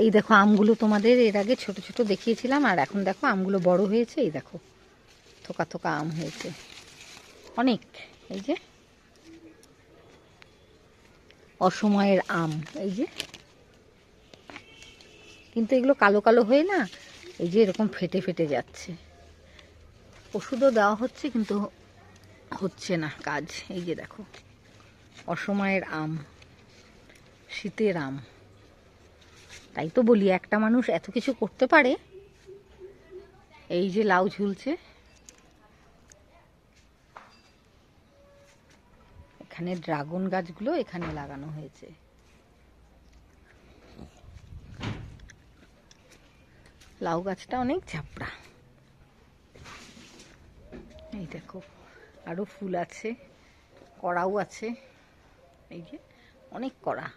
এই দেখো আমগুলো তোমাদের এর আগে ছোট ছোট দেখিয়েছিলাম, আর এখন দেখো আমগুলো বড় হয়েছে। এই দেখো থোকা থোকা আম হয়েছে অনেক। এই যে অসময়ের আম, এই যে। কিন্তু এগুলো কালো কালো হয়ে না, এই যে এরকম ফেটে ফেটে যাচ্ছে। ওষুধও দেওয়া হচ্ছে কিন্তু হচ্ছে না কাজ। এই যে দেখো অসময়ের আম, শীতের আম। তাই তো বলি একটা মানুষ এত কিছু করতে পারে। এই যে লাউ ঝুলছে, এখানে ড্রাগন গাছগুলো এখানে লাগানো হয়েছে। লাউ গাছটা অনেক ঝাপড়া। এই দেখো আরো ফুল আছে, কড়াও আছে। এই যে অনেক কড়া।